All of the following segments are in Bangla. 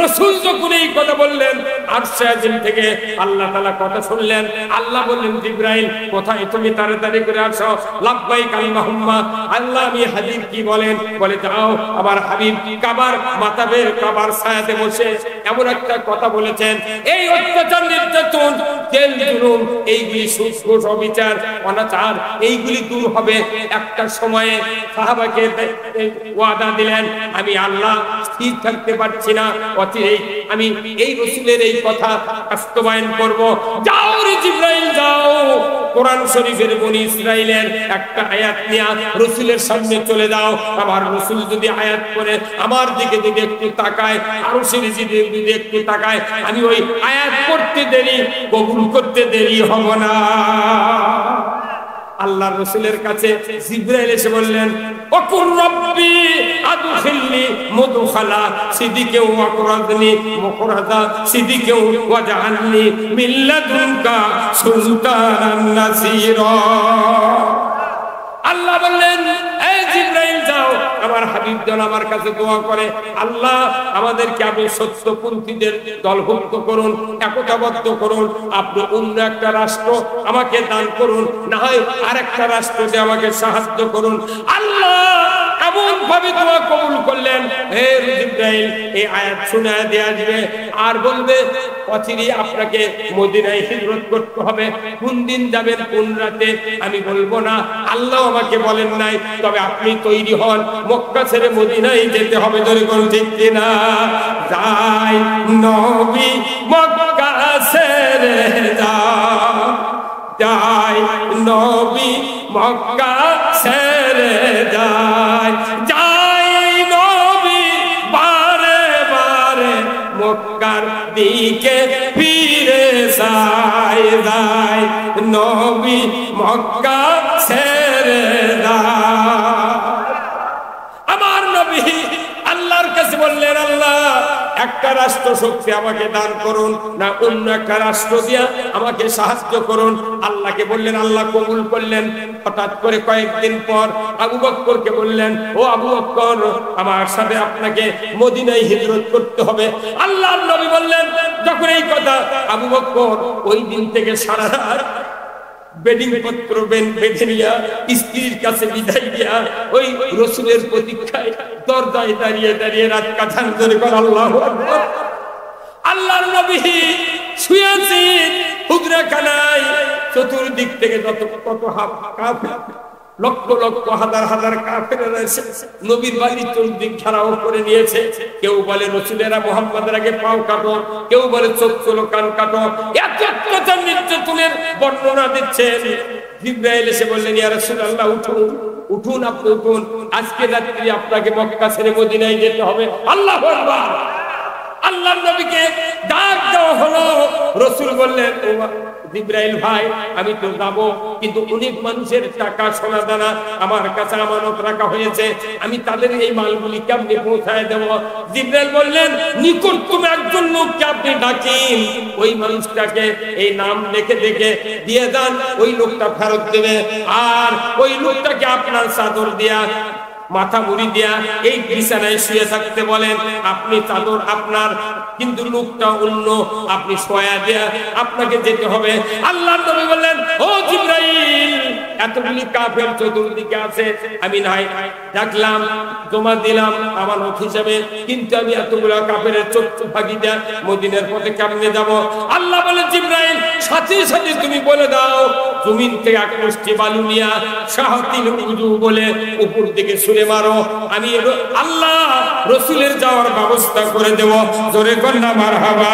রাসূল যখন এই কথা বললেন আরশে আজিম থেকে আল্লাহ তাআলা কথা শুনলেন। আল্লাহ বললেন জিবরাইল কোথায় তুমি, তাড়াতাড়ি করে আসো। লাব্বাইক আল্লাহুম্মা, আল্লাহ আমি হাজির। কি বলেন? বলে যাও আমার হাবিব কাবার মাতাবের কাবার ছায়াতে বসে এমন একটা কথা বলেছেন, এই অত্যাচার নির্যাতন জেল জুলুম এইগুলি সুদ ঘুষ অবিচার অনাচার এইগুলি দূর হবে একটা সময়ে। সাহাবাকে ওয়াদা দিলেন আমি আল্লাহ স্থির থাকতে পারছি না, অচিরেই আমি এই রাসূলের এই কথা বাস্তবায়ন করব। যাও রে জিবরাইল যাও, কোরআন শরীফের বনি ইসরাইলের একটা আয়াত নিয়ে রাসূলের সামনে চলে যাও। আমার রাসূল যদি আয়াত করে আমার দিকে যদি একটু তাকায়, আরশের দিকে যদি একটু তাকায়, আমি ওই আয়াত পড়তে দেরি কবুল করতে দেরি হব না। আল্লাহর রাসূলের কাছে জিবরাইল এসে বললেন ওকুর রব্বি আদখিলনি মুদখালা সিদিকে ওয়া কুরাদনি মুখরাজা সিদিকে ওয়া জাআলনি মিল্লাদুনকা সুলতানান নাসীরা। আল্লাহ বললেন এই জিবরাইল যাও, আমার হাবিব জন আমার কাছে দোয়া করে আল্লাহ আমাদেরকে আপনি সত্যপন্থীদের দলভুক্ত করুন, একতাবদ্ধ করুন। আপনি অন্য একটা রাষ্ট্র আমাকে দান করুন, না হয় আরেকটা রাষ্ট্রকে আমাকে সাহায্য করুন। আল্লাহ এমন ভাবে দোয়া কবুল করলেন, হে জিবরাইল এই আয়াত শোনায় দেয়া দিবে আর বলবে অচিরেই আপনাকে মদিনায় হিজরত করতে হবে। কোন দিন যাবেন কোন রাতে আমি বলবো না, আল্লাহ আমাকে বলেন নাই, তবে আপনি তৈরি হন, মক্কা ছেড়ে মদিনায় যেতে হবে। ধরে কোন ঠিক কিনা? যাই নবী মক্কা ছেড়ে যাই নবী মক্কা ছেড়ে যাই নবী বারে বারে মক্কার দিকে ফিরে যাই নবী মক্কা ছেড়ে আমার নবী আল্লাহর কাছে বললেন আল্লাহ একটা রাষ্ট্র শক্তি আমাকে দান করুন, না অন্য একটা রাষ্ট্র দিয়া আমাকে সাহায্য করুন। আল্লাহকে বললেন, আল্লাহ কবুল করলেন। হঠাৎ করে কয়েকদিন পর আবু বকরকে বললেন ও আবু বকর আমার সাথে আপনাকে মদিনায় হিজরত করতে হবে। আল্লাহর নবী বললেন যখন এই কথা, আবু বকর ওই দিন থেকে সারা রাত বেডিং পত্র বেঁধে নিয়া স্ত্রীর কাছে বিদায় দিয়া ওই রাসূলের প্রতীক্ষায় দরজায় দাঁড়িয়ে দাঁড়িয়ে রাত কাটান। ধরে কর আল্লাহু আকবার। আল্লাহর নবী শুয়েছেন হুজরাখানায়, চতুর্দিক থেকে যত কাফের লক্ষ লক্ষ হাজার হাজার কাফেররা এসে নবীর বাড়ির চতুর্দিক ঘেরাও করে নিয়েছে। কেউ বলে রাসূলেরা মুহাম্মাদের আগে পাও কাটো, কেউ বলে চোখ চলো কান কাটো, এত অত্যাচার নির্যাতনের বর্ণনা দিচ্ছেন। জিবরাইল এসে বললেন ইয়া রাসূলুল্লাহ উঠুন উঠুন, আপনি উঠুন, আজকে রাত্রি আপনাকে মক্কা ছেড়ে মদিনায় যেতে হবে। আল্লাহু আকবার। আল্লাহর নবীকে ডাক দেওয়া হলো। রাসূল বললেন ও জিবরাইল ভাই আমি তো যাবো, কিন্তু অনেক মানুষের টাকা সোনা দানা আমার কাছে আমানত রাখা হয়েছে, আমি তাদের এই মালগুলি কেমনে পৌঁছায় দেব? জিবরাইল বললেন নিকটতম একজন লোককে আপনি ডাকেন, ওই মানুষটাকে এই নাম লিখে দেখে দিয়ে দেন, ওই লোকটা ফেরত দেবে। আর ওই লোকটাকে আপনার চাদর দিয়া মাথা মুড়ি দিয়া এই বিছানায় শুয়ে থাকতে বলেন। আপনি চাদর আপনার, কিন্তু লোকটা অন্য, আপনি শোয়া দিয়া আপনাকে যেতে হবে। আল্লাহর নবী বললেন ও জিবরাইল এতগুলি কাফের চতুর্দিকে আছে, আমি নাই ডাকলাম জমা দিলাম আমানত হিসাবে, কিন্তু আমি এতগুলো কাফের চক্ষু ফাঁকি দিয়া মদিনার পথে কেমনে যাব? আল্লাহ বলে জিবরাইল সাথে সাথে তুমি বলে দাও জমিন থেকে এক মুষ্টি বালু নিয়া শাহাতিল উজু বলে উপর দিকে ছুঁড়ে মারো, আমি আল্লাহ রাসূলের যাওয়ার ব্যবস্থা করে দেব। জোরে কন্যা মারহাবা।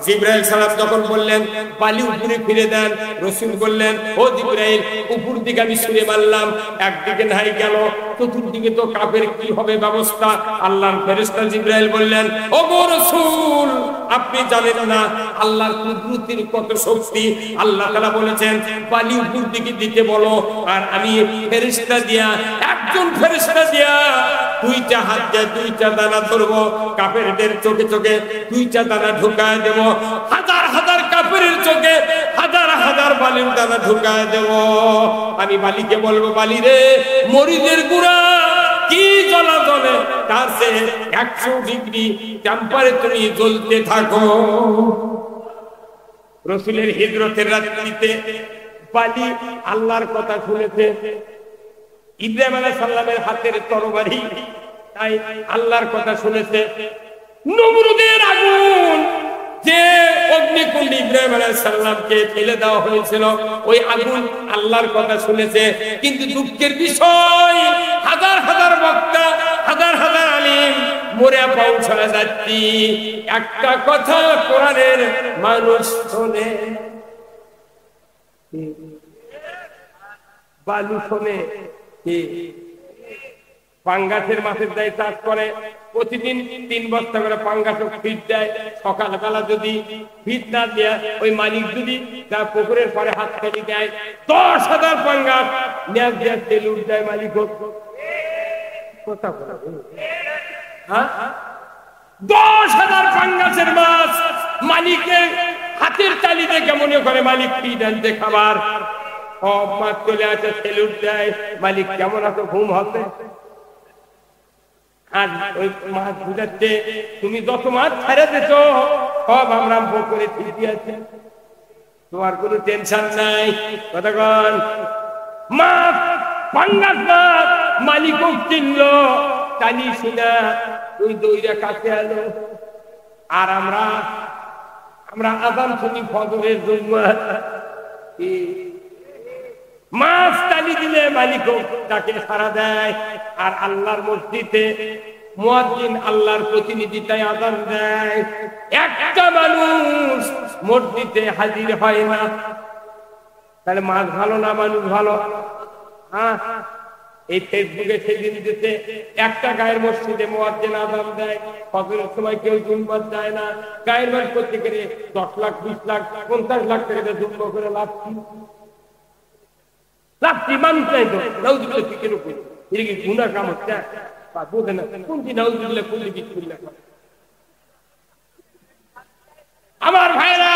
জিবরাইল সালাম যখন বললেন বালি উপরে ফিরে দেন, রাসূল বললেন ও জিবরাইল উপর দিকে আমি ছুঁড়ে মারলাম, একদিকে নাই গেল, চতুর্দিকে তো কাফের, কি হবে ব্যবস্থা? আল্লাহর ফেরেশতা জিবরাইল বললেন ও গো রাসূল আপনি জানেন না আল্লাহর কুদরতের কত শক্তি। আল্লাহ তাআলা বলেছেন বালি উপর দিকে দিতে বলো, আর আমি ফেরেশতা দিয়া একজন ফেরেশতা দিয়া দুইটা হাত দিয়ে দুইটা দানা ধরবো, কাফেরদের চোখে চোখে দুইটা দানা ঢুকায় দেব, হাজার হাজার কাফেরের চোখে হাজার হাজার বালির দানা ঢুকায় দেব। আমি বালিকে বলবো বালি রে মরিচের গুঁড়া কি জ্বলা জ্বলে তার সে 100 ডিগ্রি টেম্পারেচারে জ্বলতে থাকো। রাসূলের হিজরতের রাত্রিতে বালি আল্লাহর কথা শুনেছে, ইব্রাহিম আলাইহিস সালামের হাতের তরবারি, তাই আল্লাহর কথা শুনেছে। নমরুদের আগুন, যে অগ্নিকুণ্ড ইব্রাহিম আলাইহিস সালামকে ফেলে দেওয়া হয়েছিল, ওই আগুন আল্লাহর কথা শুনেছে। কিন্তু দুঃখের বিষয়, হাজার হাজার বক্তা, হাজার হাজার আলিম মরে পৌঁছায় যাচ্ছি, একটা কথা কোরআনের মানুষ শোনে, বালু শোনে। পাঙ্গাসের মাছের দায় চাষ করে, প্রতিদিন 3 বস্তা করে পাঙ্গাসের ফিট দেয়। সকালবেলা যদি ফিট না দেয়, ওই মালিক যদি তার পুকুরের পরে হাত ফেলি দেয়, 10,000 পাঙ্গাস নেয়াজ দিয়ে তেল উঠ দেয় মালিক। কথা বলা, হ্যাঁ, 10,000 পাঙ্গাসের মাছ মালিকের হাতের তালি দেখে মনে করে মালিক ফিট আনতে খাবার। সব মাছ চলে আসে, তেল উঠ দেয়, মালিক কেমন আছো, ঘুম হবে। আর ওই মাছ বুঝাচ্ছে, তুমি যত মাছ ছেড়ে দিছো সব আমরা পুকুরে ঠিকই আছে, তোমার কোনো টেনশন নাই। কতক্ষণ মাছ, পাঙ্গাস মাছ মালিকও চিনলো, জানিস না, তুই দইরা কাছে এলো। আর আমরা আযান শুনি ফজরের জন্য, মাছ টানি দিলে মালিকও তাকে সাড়া দেয়। আর আল্লাহর মসজিদে মুয়াজ্জিন আল্লাহর প্রতিনিধি তাই আযান দেয়, একটা মানুষ মসজিদে হাজির হয় না। তাহলে মাছ ভালো না মানুষ ভালো? হ্যাঁ, এই ফেসবুকে সেদিন দিতে একটা গায়ের মসজিদে মুয়াজ্জিন আযান দেয়, ফজরের সময় কেউ জুম্মাত যায় না। গায়ের মানুষ করতে গেলে 10 লাখ, 20 লাখ, 50 লাখ টাকা জুম্মা করে লাভ কি? লাভটি মানুষ নাই তো, নাউযুবিল্লাহ ফিকের উপরে এটা কি গুনাহ কাম হচ্ছে? বোঝে না কোনটি নাউযুবিল্লাহ করলে কি করলে। আমার ভাইরা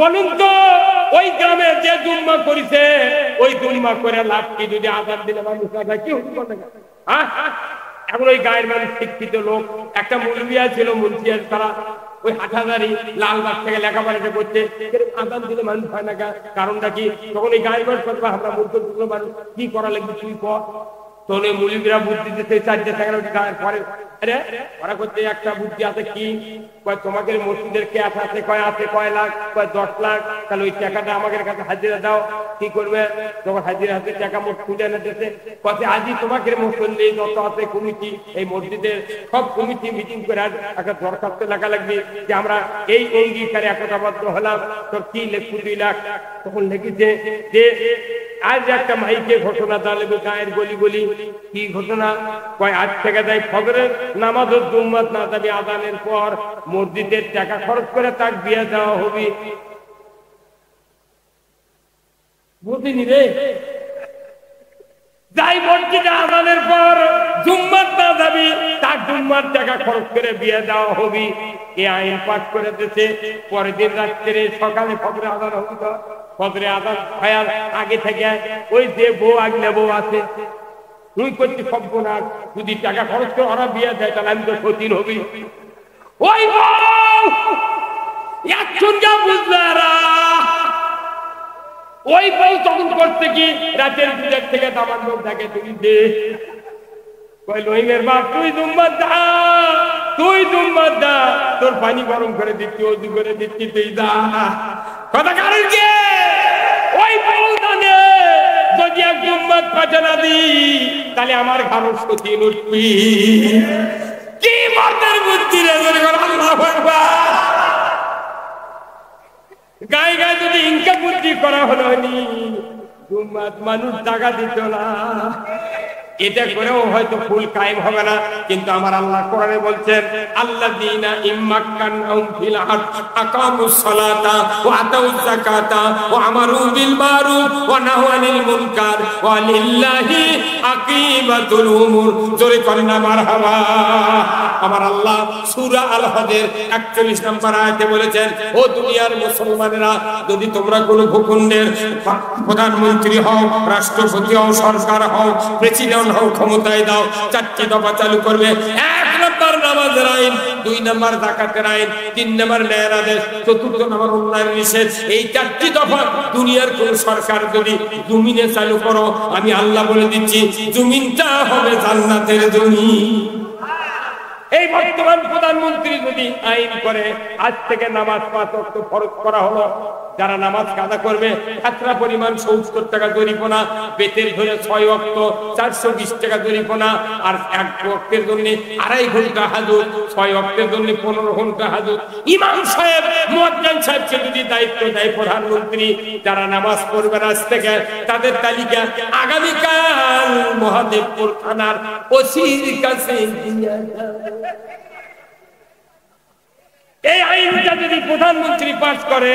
বলুন তো, ওই গ্রামে যে জুম্মা করিছে, ওই জুম্মা করে লাভ কি? যদি আযান দিলে মানুষ না যায়, কি হচ্ছে? হ্যাঁ, এখন ওই গায়ের মানুষ শিক্ষিত লোক, একটা মৌলভিয়া ছিল মুন্সিয়ার, তারা ওই হাটহাজারি লালবাগ থেকে লেখাপড়া করছে, আযান দিলে মানুষ হয় না, কারণটা কি? তখন এই গায়ের মানুষ করবে, আমরা মূর্খ মানুষ কি করা লাগবে তুই কর। তখন ওই মৌলভিরা বুদ্ধি দিতে চারটে গায়ের পরে, আরে ওরা করতে একটা বুদ্ধি আছে কি, তোমাকে মসজিদের ক্যাশ আছে, কয় আছে কয় লাখ, কয় 10 লাখ, তাহলে ওই টাকাটা আমাদের কাছে হাজিরা দাও। কি করবে? যখন হাজিরা হাতে টাকা মোট তুলে এনে দিতে, কত আজই তোমাকে মুসল্লি যত আছে কমিটি, এই মসজিদের সব কমিটি মিটিং করে একটা দরখাস্ত লেখা লাগবে যে আমরা এই অঙ্গীকারে একতাবদ্ধ হলাম, তোর কি লেখু 2 লাখ। তখন লিখেছে যে আজ একটা মাইকে ঘটনা দাঁড়াবে গায়ের গলি গলি। কি ঘটনা? কয় আজ থেকে দেয় ফজরের নামাজ জুম্মাত না যাবে, আযানের পর মসজিদের টাকা খরচ করে তাক দিয়ে দেওয়া হবে। বুঝিনি রে, যাই মসজিদে আযানের পর জুম্মাত না যাবে, তাক জুম্মার টাকা খরচ করে বিয়ে দেওয়া হবে। এই আইন পাস করে দিয়েছে। পরের দিন রাত্রে সকালে ফজরে আযান হবে, ফজরে আযান হওয়ার আগে থেকে ওই যে বউ আগলে বউ আছে, তুই করছি সভ্য না, যদি টাকা খরচ করে ওরা বিয়ে দেয় তাহলে আমি তো সতীন হবি। ওই বউ একজন যা বুঝলারা, ওই বউ তখন করতে কি রাতের 2 থেকে দামান লোক থাকে, তুমি দে কই লইমের বাপ, তুই জুম্মাত দা, তুই জুম্মাত দা, তোর পানি গরম করে দিচ্ছি, ওযু করে দিচ্ছি, তুই দা। কথা কারণ কি? ওই বউ জানে যদি এক জুম্মাত পাঠানা দি তাহলে আমার ঘরের সতীন উঠবি। কি মর্দের বুদ্ধি রে, আল্লাহু আকবার। গায়ে গায়ে যদি ইনকা বুদ্ধি করা হলো নি, জুম্মাত মানুষ টাকা দিত না। এটা করেও হয়তো ফুল কায়েম হবে না, কিন্তু আমার আল্লাহ কোরআনে বলছেন আল্লাযীনা ইম্মাক্কানহুম ফিল আরদ আকামুস সালাতা ওয়া আতাউয যাকাতা ওয়া আমারু বিল মারুফ ওয়া নাহাউ আনিল মুনকার ওয়া লিল্লাহি আকিবাতুল উমুর। জোরে করেন না মারহাবা। আমার আল্লাহ সূরা আল হজের 41 নম্বর আয়াতে বলেছেন, ও দুনিয়ার মুসলমানেরা, যদি তোমরা কোনো ভূখণ্ডের প্রধানমন্ত্রী প্রধানমন্ত্রী হও, রাষ্ট্রপতি হও, সরকার হও, প্রেসিডেন্ট হও, ক্ষমতায় দাও, 4টি দফা চালু করবে। 1 নম্বর নামাজের আইন, 2 নম্বর যাকাতের আইন, 3 নম্বর ন্যায়ের আদেশ, 4 নম্বর অন্যায়ের নিষেধ। এই 4টি দফা দুনিয়ার কোন সরকার যদি জমিনে চালু করো, আমি আল্লাহ বলে দিচ্ছি জমিনটা হবে জান্নাতের জমিন। এই বর্তমান প্রধানমন্ত্রী যদি আইন করে আজ থেকে নামাজ 5 ওয়াক্ত ফরজ করা হলো, যারা নামাজ কাজা করবে খাতরা পরিমাণ 70 টাকা জরিমানা, বেতের ধরে 6 ওয়াক্ত 420 টাকা জরিমানা, আর 1 ওয়াক্তের জন্য 2.5 ঘন্টা হাজত, 6 ওয়াক্তের জন্য 15 ঘন্টা হাজত। ইমাম সাহেব, মুয়াজ্জিন সাহেবকে যদি দায়িত্ব দেয় প্রধানমন্ত্রী, যারা নামাজ পড়বে আজ থেকে তাদের তালিকা আগামীকাল মহাদেবপুর থানার ওসির কাছে দিয়ে যাবে। এই আইনটা যদি প্রধানমন্ত্রী পাস করে,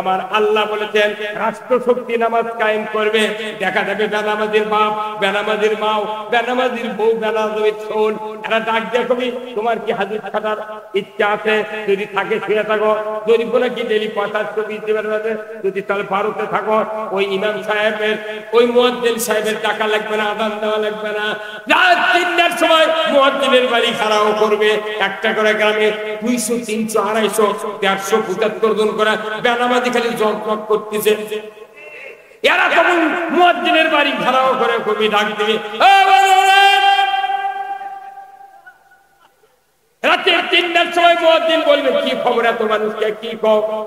আমার আল্লাহ বলেছেন রাষ্ট্রশক্তি নামাজ কায়েম করবে। দেখা যাবে বেনামাজির বাপ, বেনামাজির মাও, বেনামাজির বউ, বেনামাজির ছোট, এরা ডাক দিয়ে কবি তোমার কি হাজির খাটার ইচ্ছা আছে? যদি থাকে শুয়ে থাকো, যদি বলে কি ডেলি 50-20 দিবেন, যদি তাহলে ভারতে থাকো। ওই ইমাম সাহেবের, ওই মুয়াজ্জিন সাহেবের টাকা লাগবে না, আদান দেওয়া লাগবে না। রাত 3টার সময় মুয়াজ্জিনের বাড়ি খাড়াও করবে। একটা করে গ্রামে 200, 300, 250, 175 জন করে বেনামাজি খালি জগমগ করতেছে। এরা তখন মুয়াজ্জিনের বাড়ি ঘেরাও করে কবি ডাক দিবে, রাতে 3টার সময় মুয়াজ্জিন বলবে কি খবর এত মানুষকে, কি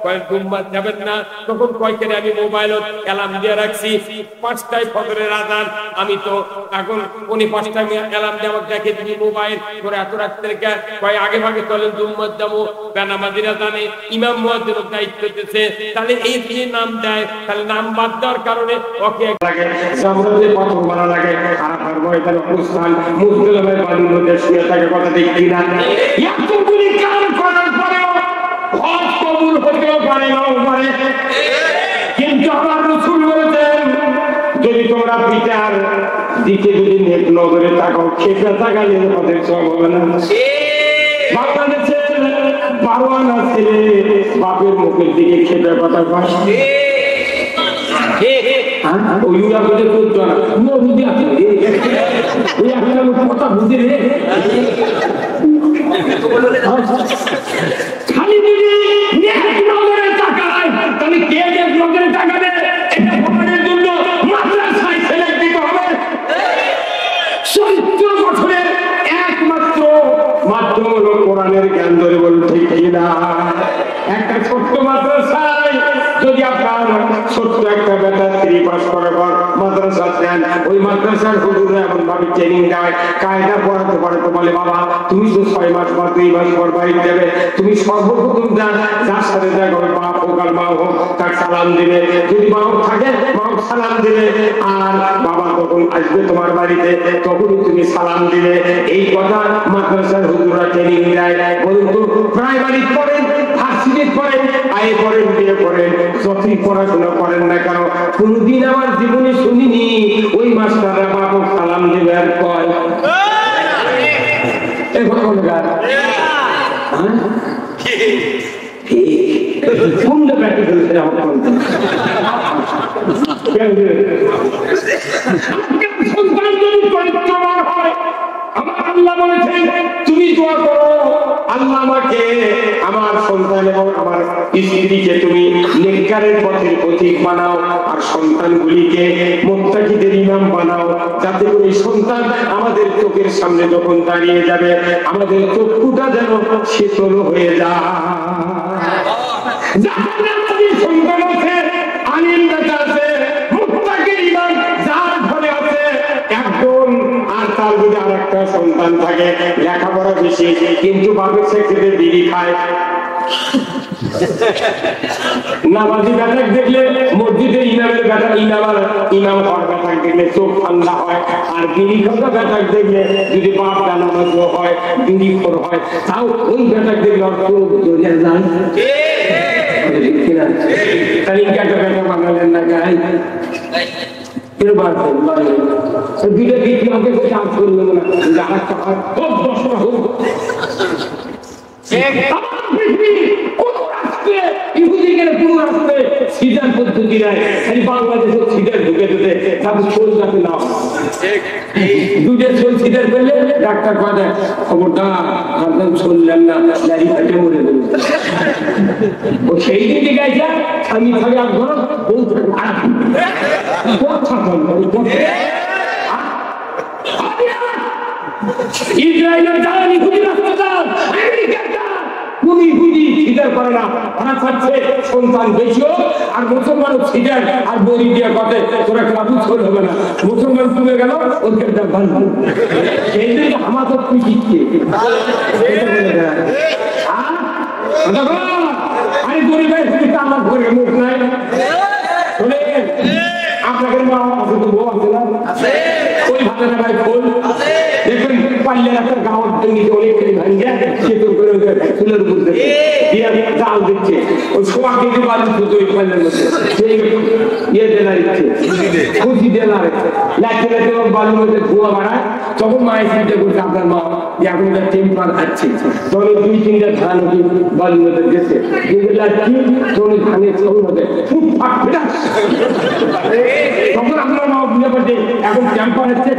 কয় জুম্মাত যাবেন না? তখন কয় কেন আমি মোবাইলত অ্যালার্ম দিয়ে রাখছি 5টায় ফজরের আযান, আমি তো এখন 5:45টায় অ্যালার্ম দিয়ে আমাকে দেখে দিবি মোবাইল করে এত রাখতে কয় আগে ভাগে চলেন জুম্মাত যাবো। বেনামাজিরা জানে ইমাম মুয়াজ্জিনের দায়িত্ব দিতেছে, তাহলে এই দিয়ে নাম দেয়, তাহলে নাম বাদ দেওয়ার কারণে ওকে লাগে জামরাতে পাথর মারা লাগে। আরাফার ময়দানে অবস্থান মুজদালিফার বাড়ির মধ্যে শুয়ে থাকে, কথা ঠিক কিনা? এতগুলি কাজ করার পরেও হজ কবুল হতেও পারে, নাও পারে। কিন্তু আমার রাসূল বলেছেন যদি তোমরা পিতার দিকে যদি নেক নজরে তাকাও, খেপে তাকালে হজের সওয়াব হবে না। বাংলাদেশে পারওয়ানা ছেলে বাপের মুখের দিকে খেপে কথা কয়, ওইগুলা বলে তোর জনা নদী আছে ওই একটা কথা বুঝে রে। খালি যদি নেক নজরে তাকায়, তাহলে কে নেক নজরে তাকাবে? এটা ভগবানের জন্য মাদ্রাসায় ছেলে দিতে হবে। চরিত্র গঠনের একমাত্র মাধ্যম হলো কোরআনের জ্ঞান ধরে বলতে ঠিক কিনা? একটা ছোট্ট মাদ্রাসায় যদি আপনার ছোট্ট একটা বেটা 3 পাস করার পর মাদ্রাসা দেন, ওই মাদ্রাসার হুজুররা এমন ভাবে ট্রেনিং দেয়, কায়দা পড়াতে পড়াতে বলে বাবা তুমি তো 6 মাস পর 2 মাস পর বাড়ি যাবে, তুমি সর্বপ্রথম যার সাথে দেখা হবে বাপ হোক আর মা হোক তার সালাম দিবে, যদি মা থাকে মা সালাম দিবে, আর বাবা তখন আসবে তোমার বাড়িতে তখনই তুমি সালাম দিবে। এই কথা মাদ্রাসার হুজুররা ট্রেনিং দেয়। বলুন তো প্রাইমারি পড়েন, ভার্সিটি পড়েন, আইএ পড়েন, বিএ পড়েন, যতই পড়াশোনা করেন না কেন, কোনদিন আমার জীবনে শুনিনি ওই মাস্টাররা বাবা সালাম দিবে আর কয় এই কথা বলে গান কোনটা প্র্যাকটিক্যাল সেটা আমার সন্তান যদি চরিত্রবান হয়, আমার আল্লাহ বলেছেন তুমি দোয়া করো আল্লাহ আমাকে আমার সন্তান এবং আমার স্ত্রীকে তুমি নেককারের পথের পথিক বানাও, আর সন্তানগুলিকে মুত্তাকিদের ইমাম বানাও, যাতে করে এই সন্তান আমাদের চোখের সামনে যখন দাঁড়িয়ে যাবে আমাদের চক্ষুটা যেন শীতল হয়ে যায়। সন্তান আছে, আলিম বেটা আছে, মুত্তাকির ইমাম যার ঘরে আছে একজন, আর তার যদি আর একটা সন্তান থাকে লেখাপড়া বেশি কিন্তু বাপের সেক্ষেত্রে বিড়ি খায়, নামাজি বেটাক দেখলে মসজিদের ইমামের বেটা ইমাম হওয়ার বেটাক দেখলে চোখ ঠান্ডা হয়, আর বিড়ি খাওয়া বেটাক দেখলে যদি বাপ নামাজ হয় বিড়ি খোর হয় তাও ওই বেটাক দেখলে ওর চোখ জড়িয়ে যায়। তাহলে একটা বেটা বানালেন না গাই সিটার পদ্ধতি নাই, খালি বাংলাদেশের সিটার ঢুকে দিতে তারপর শোল যাতে না দুটো শোল সিটার পেলে ডাক্তার কথা খবরদার একদম শুনলেন না, দাঁড়ি ফেটে মরে দেবে। ও সেই দিকে গাইছে স্বামী থাকে আর ঘর বউ থাকে ইসরায়েলের জ্বালানি হুদি রাষ্ট্রদান, আমেরিকার কোন হুদি সিটার করে না, ওরা চাচ্ছে সন্তান বেশি হোক আর মুসলমান সিটার আর বড়ি দিয়ে কথা তোরা কাবু ছড় হবে না, মুসলমান তুলে গেল ওদের ভালো সেই দিকে আমাদের তুই শিখছে আরে গরিবের আমার ঘরে মুখ নাই শোনে আপনাদের মা আছে তো বউ আছে না ওই ভালো না ভাই ফুল দেখবেন পাল্লে একটা গাঁওয়ার নিচে অনেক ভাঙ্গা সেতুর করে ফুলের উপর দিয়ে জাল দিচ্ছে ওই সোয়া কেজি বালু শুধু ওই পাল্লের মধ্যে সেই ইয়ে দেনা দিচ্ছে খুশি দেনা রেখে লাঠি লাঠি বালুর মধ্যে ধোয়া বাড়ায় তখন মায়ের চিন্তা করছে আপনার মা এখন একটা টেম্পার খাচ্ছে তখন দুই তিনটা ধান বালুর মধ্যে গেছে লাঠি তখন ধানের চোখ মধ্যে খুব ফাঁক ফেটা তখন আপনার মা বুঝে পারছে এখন টেম্পার হচ্ছে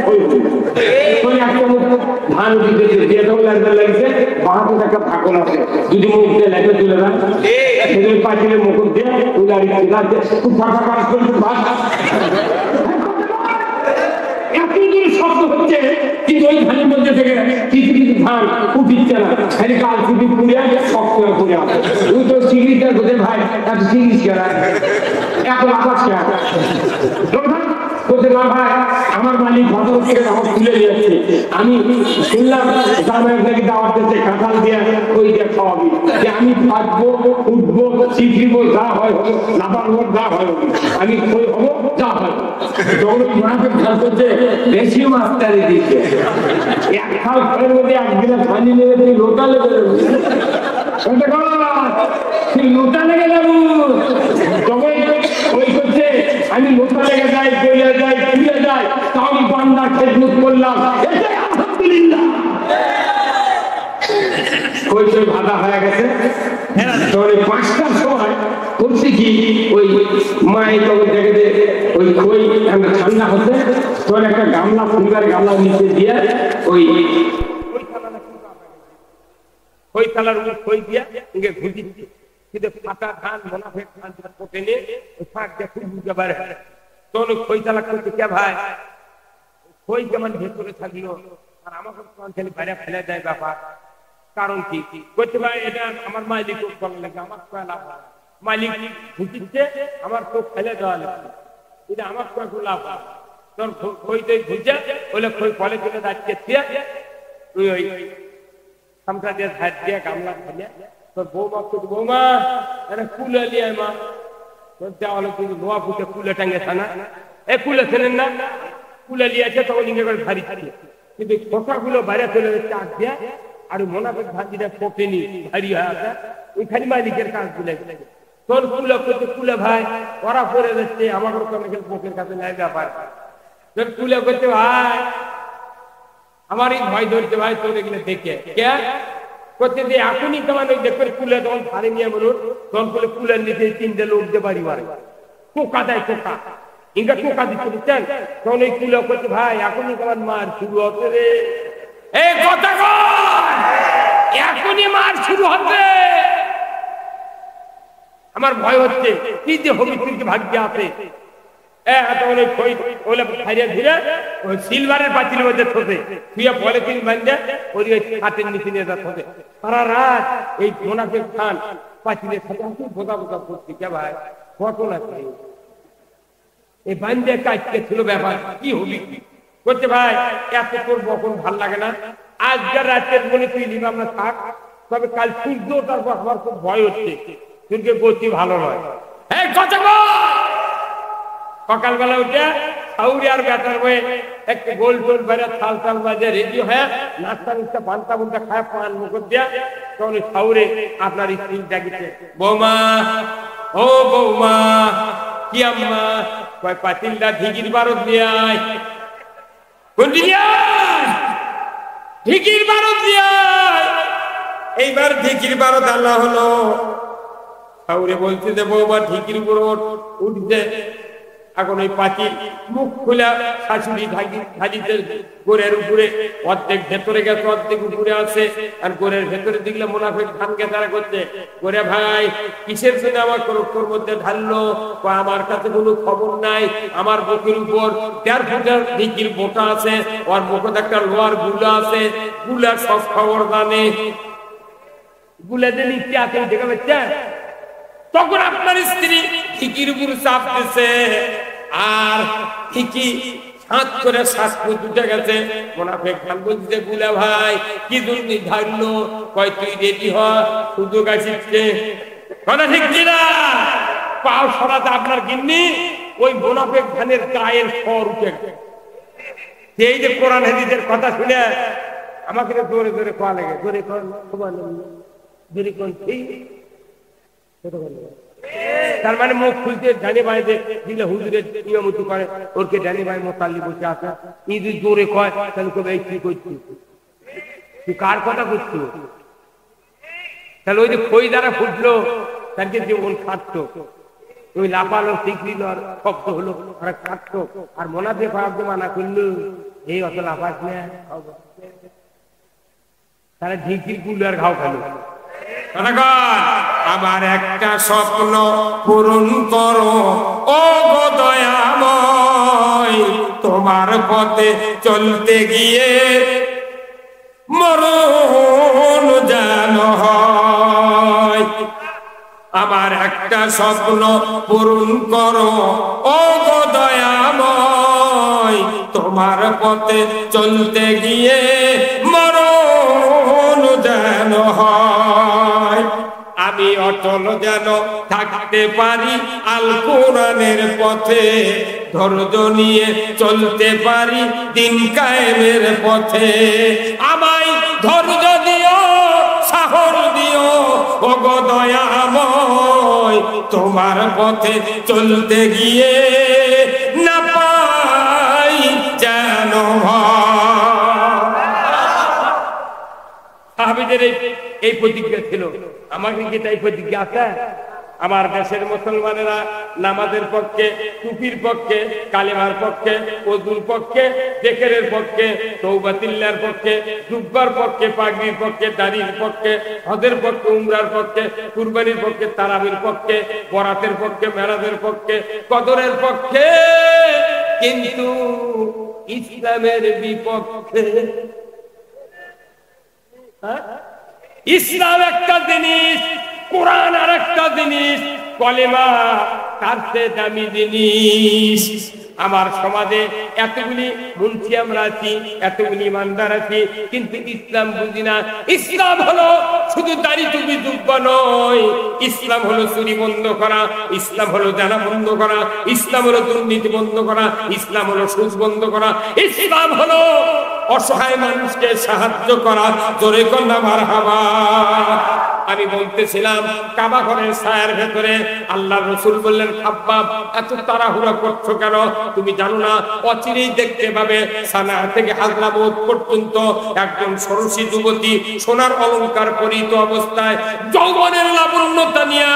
ধান দিতেছে দিয়ে তখন লাগছে বাহাতে একটা ফাঁকন আছে যদি মুখ দিয়ে লেগে তুলে দেন সেগুলো পাখিলে মুকুট দিয়ে উদারি খুব ফাঁকা কাজ করছে ভাত শব্দ হচ্ছে কিন্তু ওই ধানের মধ্যে থেকে কিছু কিছু ধান উঠিচ্ছে না খালি কাল ছুটি পুড়ে শক্ত হয়ে পড়ে আছে তুই তো সিগড়িটা বোঝে ভাই এত সিগড়িস কেনা এখন আকাশ কেনা বলতে না ভাই আমার মালিক ভদ্র থেকে আমার তুলে নিয়েছে আমি শুনলাম জামাই নাকি দাওয়াত দিচ্ছে কাঁঠাল দিয়ে ওই দিয়ে খাওয়াবি যে আমি থাকবো উঠবো শিখিব যা হয় হবো লাভার হোক যা হয় হবো আমি কই হবো যা হয় যখন মাকে খেয়াল করছে বেশি মাস্টারি দিচ্ছে এক খাল ঘরের মধ্যে এক গিলাস পানি নেবে তুই লোটা লেগে লোটা লেগে যাবো তখন ওই করছে আমি লোটা লেগে যাই চলে যাই ফিরে যাই তা আমি বান্দার খেদমত করলাম আলহামদুলিল্লাহ ওই সব ভাদা হয়ে গেছে তখন 5টার সময় করছি কি ওই মায়ের তখন দেখে ওই খই ঠান্ডা হচ্ছে তখন একটা গামলা ফুলগার গামলা নিচে দিয়ে ওই থালার উপর খই দিয়া ঘুষি দিচ্ছে কিন্তু ফাটা ধান মোনাফেক ধান পোটে নিয়ে ওই ফাঁক দিয়ে খুব বুঝতে পারে তখন ওই খই থালা করতে কে ভাই খই কেমন ভেতরে থাকলো আর আমাকে খালি বাইরে ফেলে দেয় ব্যাপার কারণ কি করতে ভাই এটা আমার মালিক ভালো লাগে আমার লাভ হয় মালিক ঘুষিচ্ছে আমার চোখ ফেলে দেওয়া লাগে এটা আমার কয়েক লাভ হয় তোর খইতে ঘুষে ওইলে খই ফলে তুলে যাচ্ছে তুই ওই সামটা দিয়ে ধার দিয়ে গামলা ফেলে তোর বৌমা করছে বৌমা এটা কুলে নিয়ে মা তোর দেওয়া হলো কিন্তু নোয়া ফুটে কুলে টাঙ্গেছে না এ কুলে ছিলেন না কুলে নিয়েছে তখন ইঙ্গে করে ভারী কিন্তু খোসাগুলো বাইরে চলে যাচ্ছে আগ দিয়ে আর মোনাফেক ভাজিটা পোটেনি ভারী হয়ে আছে ওইখানে মালিকের কাজ গুলে তোর কুলে করছে কুলে ভাই ওরা পড়ে যাচ্ছে আমার পোকের কাছে নেয় ব্যাপার তোর কুলে করছে ভাই আমারই ভয় ধরছে ভাই তোর এগুলো দেখে কে করতে দিয়ে এখনই তোমার ওই দেখবে কুলে তখন ভারী নিয়ে বলুন তখন বলে কুলের নিচে 3টে লোক দিয়ে বাড়ি মারে টোকা দেয় টোকা ইঙ্গা টোকা দিচ্ছে বুঝছেন তখন এই কুলে করছে ভাই এখনই তোমার মার শুরু হচ্ছে রে এই কথা এখনই মার শুরু হচ্ছে আমার ভয় হচ্ছে কি যে হবে কিন্তু ভাগ্যে আছে সিলভারের পাতিলের মধ্যে থতে তুই পলিথিন বান্ধে ওই হাতের নিচে নিয়ে যা থতে সারা রাত এই মোনাফেক খান পাতিলের সাথে বোকা বোকা করছি কে ভাই ঘটনা এই বান্ধে কাজকে ছিল ব্যাপার কি হবি করছে ভাই এত তোর বকন ভাল লাগে না আজকের রাতের বলে তুই নিবি আমরা থাক তবে কাল সূর্য তারপর আমার খুব ভয় হচ্ছে তুইকে গতি ভালো নয় এই কথা সকালবেলা উঠে সাউরি আর বেটার বয়ে একটু গোল টোল বেড়ে থাল টাল বাজে রেডি হয়ে নাস্তা নিস্তা পান্তা বুনটা খায় পান মুখর দিয়া তখন সাউরে আপনার স্ত্রী জাগিছে বৌমা ও বৌমা কি আম্মা কয় পাতিলটা ঢিকির বারত নিয়ে আয় কোনটি নিয়ে আয় ঢিকির বারত নিয়ে আয় এইবার ঢিকির বারত আল্লাহ হলো কাউরে বলছে যে বৌমা ঢিকির উপর উঠছে, এখন ওই পাখি মুখ খুলে শাশুড়ি ঢাকিতে গোড়ের উপরে অর্ধেক ভেতরে গেছে অর্ধেক উপরে আছে, আর গোড়ের ভেতরে দেখলে মুনাফিক ধানকে তারা করছে, গোরে ভাই কিসের জন্য আমার করোর মধ্যে ঢাললো? আমার কাছে কোনো খবর নাই, আমার বুকের উপর 1.5 ফুটের ঢিকির বোটা আছে, ওর মুখে একটা লোহার গুলা আছে, গুলা সব খবর জানে, গুলা যে নিচে আছে দেখে পাচ্ছেন? তখন আপনার স্ত্রী ঠিকির উপর চাপ দিছে, আর ঠিকই হাত করে শ্বাস উঠে গেছে। মুনাফিক খান বলছে গুলা ভাই কি জন্য ধারলো? কয় তুই রেডি হ, সুযোগ আসছে। কথা ঠিক কিনা? পাও সরাতে আপনার গিন্নি ওই মুনাফিক খানের গায়ের স্বর উঠে গেছে। এই যে কোরআন হাদিসের কথা শুনে আমাকে জোরে জোরে কোয়া লাগে, জোরে কোন জোরে কোন ঠিক। তার মানে মুখ খুলতে ডানি ভাই দিলে হুজুরের নিয়মিত করে, ওরকে ডানি ভাই মোতাল্লি বসে আসে, ই যদি জোরে কয় তাহলে কবে এই কি করছিস, তুই কার কথা করছিস? তাহলে ওই যে খই দ্বারা ফুটলো তাকে জীবন খাটতো, ওই লাপালো শিখলিল আর শব্দ হলো আর খাটতো, আর মোনাফিক খারাপ মানা করলো এই অত লাফাস না, তারা ঢিকির কুলো আর ঘাও খালো। আমার একটা স্বপ্ন পূরণ করো ও গো দয়াময়, তোমার পথে চলতে গিয়ে মরণ যেন হয়। আমার একটা স্বপ্ন পূরণ করো ও গো দয়াময়, তোমার পথে চলতে গিয়ে মরণ যেন হয়। আমি অটল যেন থাকতে পারি আল কোরআনের পথে, ধৈর্য নিয়ে চলতে পারি দিন কায়েমের পথে। আমায় ধৈর্য দিও, সাহস দিও ও গো দয়াময়, তোমার পথে চলতে গিয়ে না পাই যেন সাহাবীদের এই প্রতিজ্ঞা ছিল। আমাকে কি তাই প্রতিজ্ঞা আছে? আমার দেশের মুসলমানেরা নামাজের পক্ষে, টুপির পক্ষে, কালেমার পক্ষে, ওযুর পক্ষে, জিকিরের পক্ষে, তওবাতিল্লার পক্ষে, জুব্বার পক্ষে, পাগড়ির পক্ষে, দাড়ির পক্ষে, হজের পক্ষে, উমরার পক্ষে, কুরবানির পক্ষে, তারাবির পক্ষে, বরাতের পক্ষে, মেরাজের পক্ষে, কদরের পক্ষে, কিন্তু ইসলামের বিপক্ষে। ইসলাম একটা জিনিস, কোরআন আর একটা জিনিস, কলেমা তার চেয়ে দামি জিনিস। আমার সমাজে এতগুলি মুন্সি আমরা আছি, এতগুলি ইমানদার আছি, কিন্তু ইসলাম বুঝি না। ইসলাম হলো শুধু দাড়ি টুপি জুব্বা নয়, ইসলাম হলো চুরি বন্ধ করা, ইসলাম হলো জানা বন্ধ করা, ইসলাম হলো দুর্নীতি বন্ধ করা, ইসলাম হলো সুদ বন্ধ করা, ইসলাম হলো অসহায় মানুষকে সাহায্য করা। জোরে কন্যা মারহাবা। আমি বলতেছিলাম কাবা ঘরের ছায়ার ভেতরে আল্লাহর রাসূল বললেন, খাব্বাব এত তাড়াহুড়া করছো কেন? তুমি জানো না অচিরেই দেখতে পাবে সানা থেকে হাজরামত পর্যন্ত একজন সরসী যুবতী সোনার অলংকার পরিহিত অবস্থায় যৌবনের লাবণ্যতা নিয়ে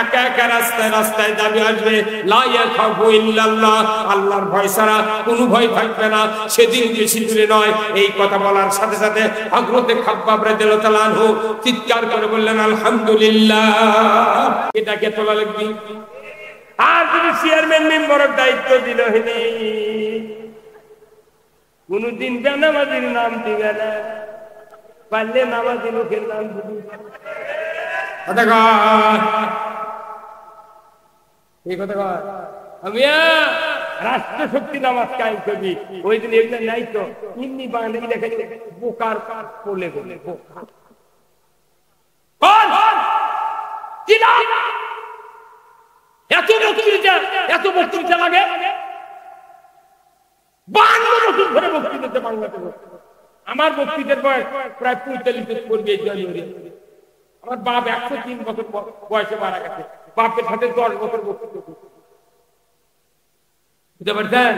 একা একা রাস্তায় রাস্তায় যাবে আসবে। লা ইয়াখাফু ইল্লাল্লাহ, আল্লাহর ভয় ছাড়া কোনো ভয় থাকবে না। সেদিন বেশি দূরে নয়। এই কথা বলার সাথে সাথে হযরতে খাব্বাব রাদিয়াল্লাহু তাআলা আনহু চিৎকার করে বললেন, আলহামদুলিল্লাহ। এটাকে তোলা লাগবে। আর তুমি চেয়ারম্যান মেম্বারের দায়িত্ব দিল হইনি, কোনদিন বেনামাজির নাম দিবে না, পারলে নামাজি লোকের নাম দিবি। এই কথা কয় আমি রাষ্ট্র শক্তি নামাজ কায়েম করবি। ওই দিন এগুলো নাই তো, ইন্নি বাঙালি দেখে বোকার পড়লে বলে বোকা। এত বক্তৃতা লাগে, 52 বছর ধরে বক্তৃতা বাংলাদেশে। আমার বক্তৃতার বয়স প্রায় 45 করবে এই জানুয়ারি। আমার বাপ 103 বছর বয়সে মারা গেছে, বাপের সাথে 10 বছর বক্তৃতা করছে। বুঝতে পারছেন?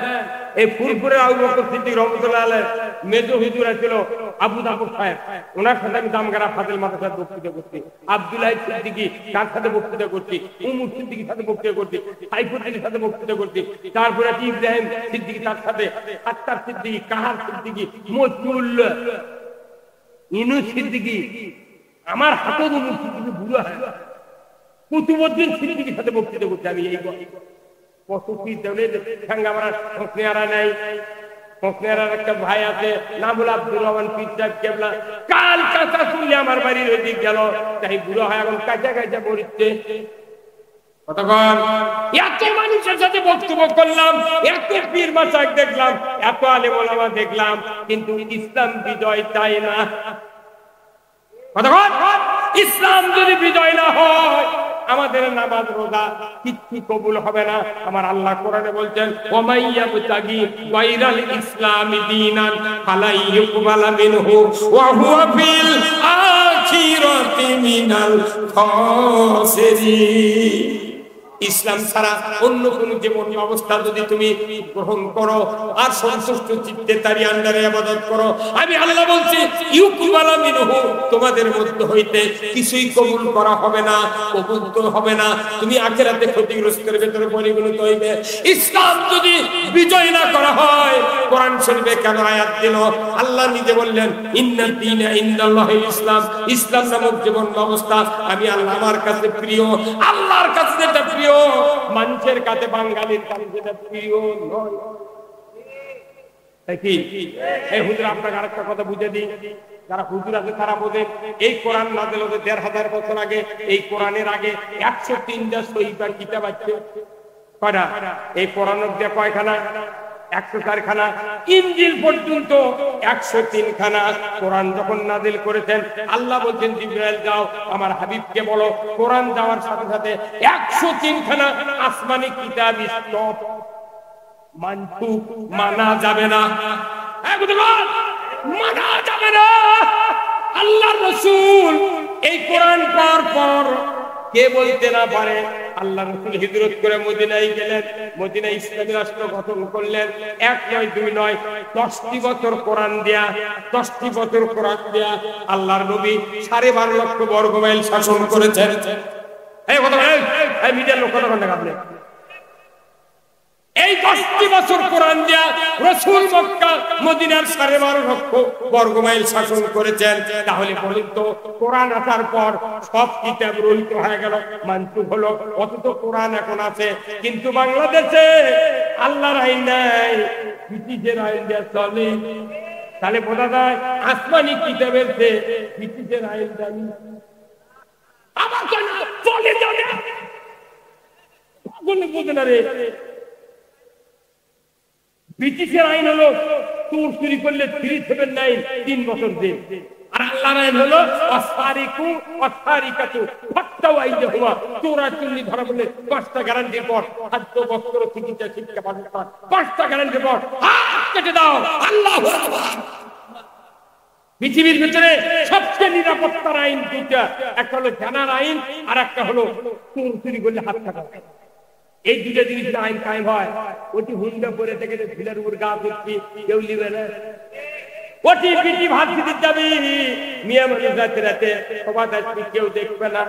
এই ফুলপুরের আবু বকর সিদ্দিক রহমতুল্লাহ আলাইহি মেজো হুজুর ছিল, আবু জাফর সাহেব, ওনার সাথে আমি দামগাড়া ফাজিল মাদ্রাসায় বক্তৃতা করছি। আব্দুল্লাহ সিদ্দিকী তার সাথে বক্তৃতা করছি, উমর সিদ্দিকীর সাথে বক্তৃতা করছি, সাইফুদ্দিনের সাথে বক্তৃতা করছি। তারপরে ইব্রাহিম সিদ্দিকী তার সাথে, আত্তার সিদ্দিকী, কাহার সিদ্দিকী, মজনুল ইউনুস সিদ্দিকী, আমার হাতে উমর সিদ্দিকী বুড়ো হয়, কুতুবউদ্দিন সিদ্দিকীর সাথে বক্তৃতা করছি আমি। এই কত কি আমার ফকনেয়ারা নাই, ফকনেয়ারার একটা ভাই আছে নাম হলো আব্দুর রহমান পীর সাহেব কেবলা, কাল কাঁচা শুনলে আমার বাড়ির ওই দিক গেল, তাই বুড়ো হয় এখন কাঁচা কাঁচা মরিচ্ছে। কতক্ষণ এত মানুষের সাথে বক্তব্য করলাম, এত পীর মাসায়েখ দেখলাম, এত আলেম ওলামা দেখলাম, কিন্তু ইসলাম বিজয় চায় না। কতক্ষণ ইসলাম যদি বিজয় না হয় আমাদের নামাজ রোজা কিচ্ছু কবুল হবে না। আমার আল্লাহ কোরআনে বলছেন, ওয়ামাইয়াবতাগি গায়রাল ইসলামি দীনান ফালা ইউকবালা মিনহু ওয়া হুয়া ফিল আখিরাতি মিনাল খাসিরিন। ইসলাম ছাড়া অন্য কোন জীবন অবস্থা যদি তুমি গ্রহণ করো আর সন্তুষ্ট চিত্তে তারই আন্ডারে ইবাদত করো, আমি আল্লাহ বলছি ইউকবালা মিনহু, তোমাদের মধ্যে হইতে কিছুই কবুল করা হবে না, কবুল তো হবে না, তুমি আখিরাতে ক্ষতিগ্রস্তের ভিতরে পরিগণিত হইবে। ইসলাম যদি বিজয় না করা হয়, কোরআন শরীফে কেন আয়াত দিল? আল্লাহ নিজে বললেন, ইন্নাদ দীনা ইনদাল্লাহিল ইসলাম, ইসলাম নামক জীবন ব্যবস্থা আমি আল্লাহ আমার কাছে প্রিয়। আল্লাহর কাছে যেটা প্রিয়, মানুষের কাছে, বাঙালির কাছে যেটা প্রিয় নয়। কি এই হুজুর আপনাকে আরেকটা কথা বুঝে দিই, যারা হুজুর আছে তারা বোঝেন, এই কোরআন নাযিল হতে ১৫০০ বছর আগে, এই কোরআনের আগে ১০৩টা সহিফা কিতাব আছে। কয়টা? এই কোরআনের দিয়ে কয়খানা? ১০৪খানা। ইনজিল পর্যন্ত ১০৩ খানা। কোরআন যখন নাযিল করেছেন আল্লাহ বলছেন, জিবরাইল যাও আমার হাবিবকে বলো, কোরআন যাওয়ার সাথে সাথে ১০৩ খানা আসমানি কিতাব স্টপ, মানসুখ, মানা যাবে না, মানা যাবে না। আল্লাহর রাসূল এই কোরআন পাওয়ার পর কে বলতে না পারে, আল্লাহ রাসূল হিজরত করে মদিনায় গেলেন, মদিনায় ইসলামী রাষ্ট্র গঠন করলেন। ১ নয় ২ নয় ১০টি বছর কোরআন দেয়া, 10টি বছর কোরআন দেয়া আল্লাহর নবী ১২.৫ লক্ষ বর্গ মাইল শাসন করেছেন। এই কথা এই মিডিয়ার লোক কথা বলেন আপনি, এই 10টি বছর কোরআন দেয়া রাসূল মক্কা মদিনার ১২.৫ লক্ষ বর্গ মাইল শাসন করেছেন। তাহলে বলুন তো, কোরআন আসার পর সব কিতাব রহিত হয়ে গেল, মানসুখ হলো, অথচ কোরআন এখন আছে। কিন্তু বাংলাদেশে আল্লাহর আইন নাই, ব্রিটিশের আইন দেয়া চলে। তাহলে বোঝা যায় আসমানি কিতাবের চেয়ে ব্রিটিশের আইন দামি। আমার কেন চলে যাবে বলে বোঝে না রে। ব্রিটিশের আইন হলো চোর চুরি করলে 379 3 বছর জেল, আর আল্লাহর আইন হলো অসারিকু অসারিকাতু ফাত্তাউ আইয়াহুমা, চোরাচুরি ধরা পড়লে 5টা গ্যারান্টির পর, খাদ্য বস্ত্র চিকিৎসা শিক্ষা ব্যবস্থা 5টা গ্যারান্টির পর হাত কেটে দাও। আল্লাহু আকবার। পৃথিবীর ভিতরে সবচেয়ে নিরাপত্তার আইন দুইটা, একটা হলো জানার আইন আর একটা হলো চোর চুরি করলে হাত কাটা। এই দুটা জিনিসের আইন কায়েম হয়। ওটি হুন্ডা পরে থেকে ফিলার উপর গা করছি, কেউ নিবে না। ওটি পিটি ভাত দিতে যাবি, মিয়া মানুষ রাতে রাতে সবাই আসবি, কেউ দেখবে না।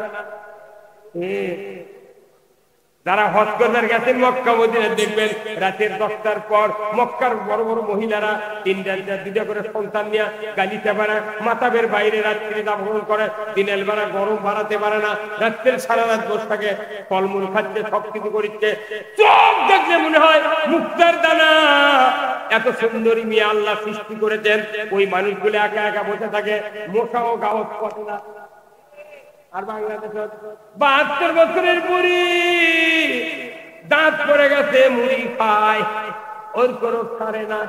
যারা হজ করতে গেছেন মক্কা মদিনা, দেখবেন রাতের 10টার পর মক্কার বড় বড় মহিলারা 2টা করে সন্তান নিয়ে গালিতে পারে, মাতাবের বাইরে রাত্রি যাপন করে, দিনের বেলা গরম বাড়াতে পারে না, রাত্রের সারা রাত বসে থাকে, ফলমূল খাচ্ছে, সবকিছু করছে। চোখ দেখলে মনে হয় মুক্তার দানা। এত সুন্দরী মেয়ে আল্লাহ সৃষ্টি করেছেন, ওই মানুষগুলো একা একা বসে থাকে, মশাও গাওয়াত করে না। আর বাংলাদেশে 72 বছরের বুড়ি দাঁত পড়ে গেছে, মুড়ি খায়, ওর কোনো ছাড়ে না।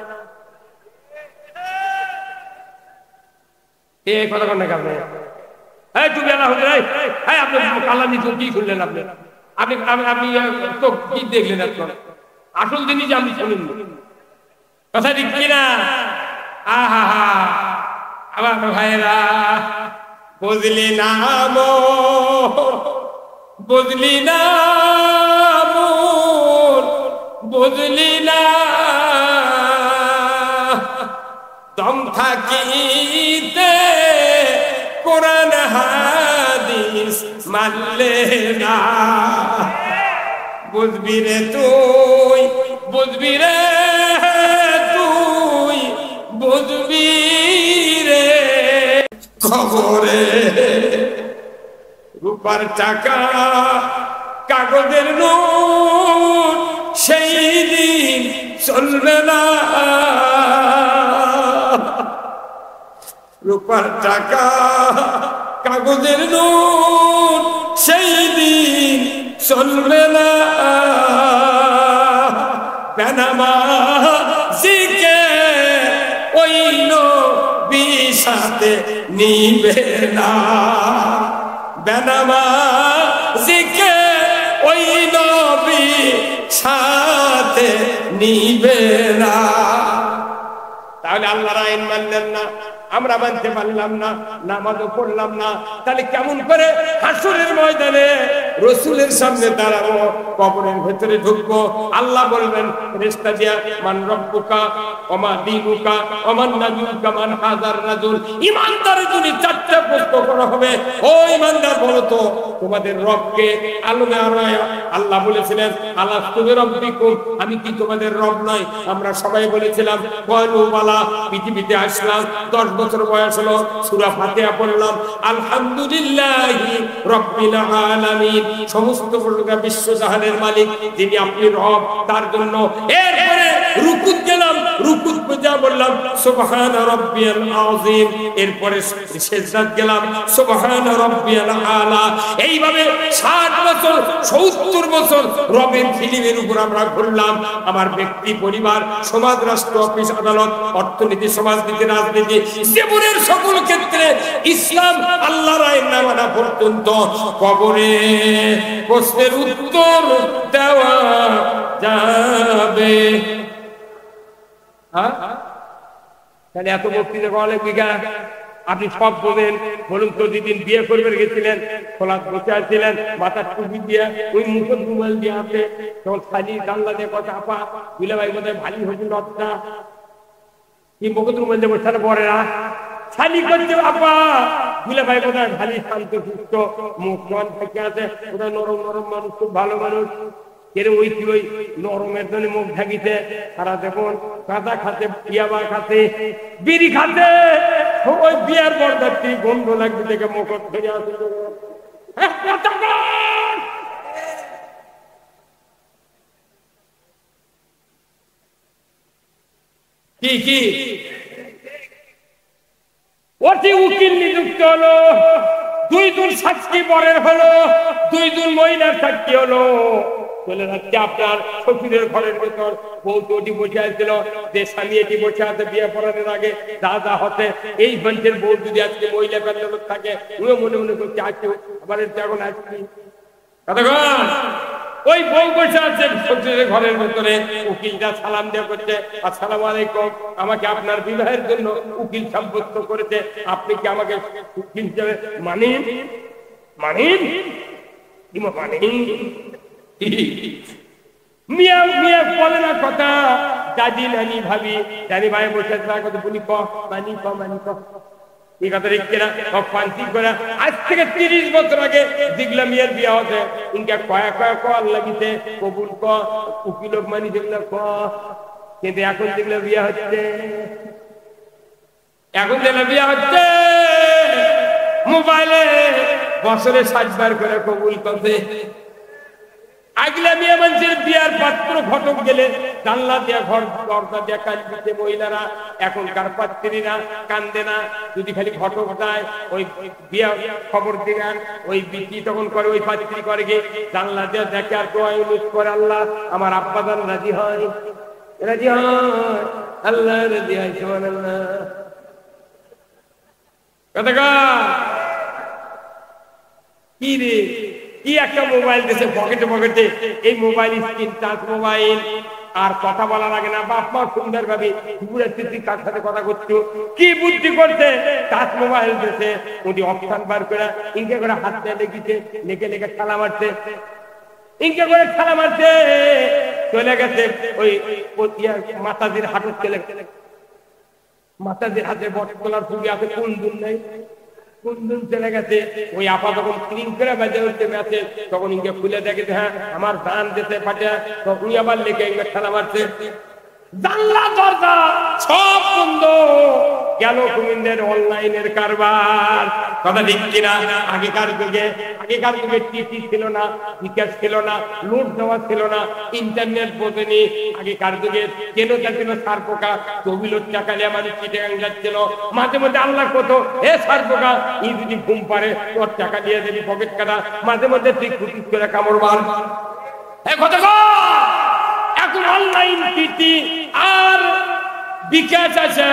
এই কথা কেন আপনি? এই তুমি আল্লাহ হুজুর, এই আপনি আল্লাহ নিচে কি শুনলেন? আপনি আপনি আপনি তো কি দেখলেন? এখন আসল জিনিস আপনি শুনুন, কথা ঠিক কিনা? আহা হা আমার ভাইরা, বুঝলি না বুঝলি না বুঝলি না, দম থাকিতে কোরআন হাদিস মানলে না। বুঝবি রে তুই, বুঝবি রে তুই, বুঝবি রে খবরে রূপার টাকা কাগজের নোট সেই দিন চলবে না। রূপার টাকা কাগজের নোট সেই দিন চলবে না। বেনামাজিকে ওই নবী সাথে নিবে না। বেনামাজিকে ওই নবী সাথে নিবে না। তাহলে আল্লাহর আইন মানলেন না, আমরা মানতে পারলাম না, নামাজও পড়লাম না, তাহলে কেমন করে হাসরের ময়দানে রাসূলের সামনে দাঁড়াবো, কবরের ভেতরে ঢুকবো? আল্লাহ বলবেন ফেরেশতা দিয়া, মান রব্বুকা ওয়া মা দীনুকা ওয়া মান নাবিয়ুকা মান হাযার রাজুল। ঈমানদারের জন্য চারটি প্রশ্ন করা হবে। ও ঈমানদার, বলো তো তোমাদের রবকে। আলমে আরায়া আল্লাহ বলেছিলেন আলাস্তু বিরাব্বিকুম, আমি কি তোমাদের রব নয়? আমরা সবাই বলেছিলাম ক্বালু বালা। পৃথিবীতে আসলাম, 10 বছর বয়স হলো, সূরা ফাতিহা পড়লাম, আলহামদুলিল্লাহি রাব্বিল আলামিন, সমস্ত প্রকার বিশ্বজাহানের মালিক যিনি আপনি রব, তার জন্য। এরপরে রুকুত গেলাম, রুকুত পূজা বললাম সুবহান রাব্বিয়াল আযীম। এরপরে সিজদাত গেলাম সুবহান রাব্বিয়াল আলা। এইভাবে 60 বছর 70 বছর রবের ফিলিমের উপর আমরা ঘুরলাম। আমার ব্যক্তি, পরিবার, সমাজ, রাষ্ট্র, অফিস, আদালত, অর্থনীতি, সমাজনীতি, রাজনীতি, জীবনের সকল ক্ষেত্রে ইসলাম আল্লাহর আইন না মানা পর্যন্ত কবরে প্রশ্নের উত্তর দেওয়া যাবে। তাহলে এত বক্তৃতা করালে বিঘা আপনি সব বলেন। বলুন তো, যেদিন বিয়ে করবে গেছিলেন, খোলা বসে আছিলেন, মাথার টুপি দিয়ে, ওই মুখের রুমাল দিয়ে আছে, তখন খালি জানলা দিয়ে কথা আপা বুঝলে ভাই বোধহয় ভালি হয়েছিল লজ্জা কি মুখের রুমাল দিয়ে বসে পড়েরা খালি করছে আপা বুঝলে ভাই বোধহয় ভালি শান্ত সুস্থ মুখ মান থেকে আছে, ওটা নরম নরম মানুষ, খুব ভালো মানুষ। ওই কি ওই নরমের জন্য মুখ ঢাকিতে সারা দেখুন কাঁচা খাতে, পিয়াবা খাতে, বিড়ি খাতে, ওই বিয়ার বরযাত্রী গন্ধ লাগবে দেখে মুখ ধরে আসে। কি কি অতি উকিল নিযুক্ত হলো, 2 জন সাক্ষী বরের হলো, 2 জন মহিলার সাক্ষী হলো। চলে যাচ্ছে আপনার শ্বশুরের ঘরের ভেতর, বউ তো বসে আসছিল, যে স্বামী এটি বসে আছে বিয়ে পড়ানোর আগে যা যা হতে, এই মঞ্চের বউ যদি আজকে মহিলা প্যান্ডেল থাকে, উনিও মনে মনে করছে আজকে আবার এখন আসছি। ওই বউ বসে আছে শ্বশুরের ঘরের ভেতরে, উকিলটা সালাম দিয়ে করছে আসসালামু আলাইকুম, আমাকে আপনার বিবাহের জন্য উকিল সাব্যস্ত করেছে, আপনি কি আমাকে উকিল হিসেবে মানেন? মানেন মিয়া মিয়া বলে না কথা, দাদি নানি ভাবি দাদি ভাই বসে কথা বলি মানি মানি এই কথা দেখছে না। আজ থেকে 30 বছর আগে দেখলাম মেয়ের বিয়া হচ্ছে, ইনকা কয়া কয়া কল লাগিছে, কবুল ক উকিল মানি দেখলাম ক, কিন্তু এখন দেখলে বিয়া হচ্ছে, এখন দেখলে বিয়া হচ্ছে মোবাইলে বছরে 60 বার করে কবুল করছে। আগলা মেয়ে মানুষের বিয়ার পাত্র ঘটক গেলে জানলা দিয়া ঘর দরজা দিয়া কাঁদছে মহিলারা, এখনকার পাত্রীরা কান্দে না, যদি খালি ঘটক যায় ওই বিয়া খবর দিগান, ওই বিক্রি তখন করে, ওই পাত্রী করে গিয়ে জানলা দিয়া দেখে আর দোয়া ইউজ করে, আল্লাহ আমার আব্বা জান রাজি হয়, রাজি হয়, আল্লাহ রাজি হয়, সুবহানাল্লাহ। কথা কি রে, কি একটা মোবাইল দিয়েছে পকেটে পকেটে, এই মোবাইল স্ক্রিন টাচ মোবাইল, আর কথা বলার আগে না বাপ মা সুন্দর ভাবে কার সাথে কথা করছো, কি বুদ্ধি করছে, টাচ মোবাইল দিয়েছে, উনি অপশন বার করে ইনকে করে হাত দিয়ে লেগেছে, লেগে লেগে খেলা মারছে, ইনকে করে খেলা মারছে, চলে গেছে ওই মাতাজির হাঁটুর চলে গেছে, মাথাদের হাতে বটতলার ছবি আছে, কোন দিন নেই, কোন দিন চলে গেছে। ওই আপা যখন ক্লিন করে বাজে হচ্ছে ম্যাচে, তখন ইনকে খুলে দেখে হ্যাঁ আমার ধান দিতে পাঠা, তখন আবার লেগে খেলা মারছে। জানলা দরজা সব বন্ধ, গেল কুমিন্দের অনলাইনের কারবার। কথা ঠিক কিনা? আগেকার যুগে টিটি ছিল না, বিকাশ ছিল না, লুট দেওয়া ছিল না, ইন্টারনেট বোঝেনি। আগেকার যুগে কেন ছিল সার পোকা, তবিলোর টাকা নিয়ে মানুষ চিটাগাং যাচ্ছিল। মাঝে মধ্যে আল্লাহ কত এ সার পোকা, ই যদি ঘুম পারে তোর টাকা দিয়ে দেবি পকেট কাটা, মাঝে মধ্যে ঠিক ফুটিস করে কামড় মার। এখন অনলাইন টিটি আর বিকাশ আছে,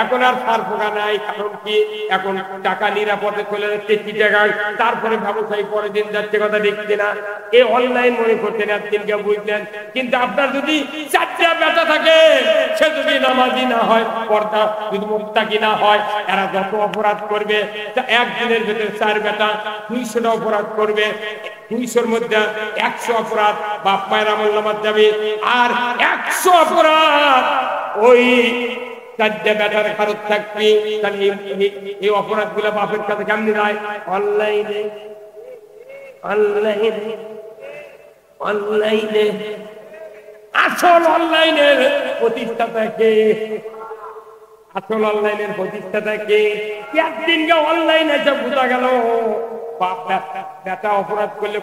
এখন আর সার পোকা নাই। কারণ কি, এখন টাকা নিরাপদে চলে যাচ্ছে চিটাগাং, তারপরে ব্যবসায়ী পরের দিন যাচ্ছে। কথা দেখছি না, এই অনলাইন মনে করতেন একদিনকে বুঝলেন। কিন্তু আপনার যদি চারটা বেটা থাকে, সে যদি নামাজি না হয়, পর্দা যদি মুত্তাকি না হয়, এরা যত অপরাধ করবে, একদিনের ভেতরে 4 বেটা 200টা অপরাধ করবে। 200-র মধ্যে 100 অপরাধ বাপ মায়ের আমলনামায় যাবে, আর 100 অপরাধ ওই 4 বেটার খরচ থাকবে। তাহলে এই অপরাধ গুলো বাপের কাছে কেমনি যায়? অনলাইনে অনলাইনে অনলাইনে। আসল অনলাইনের প্রতিষ্ঠাতা কে? আসল অনলাইনের প্রতিষ্ঠাতা কে? একদিনকে অনলাইনে এসে বোঝা গেল বেটা অপরাধ করলে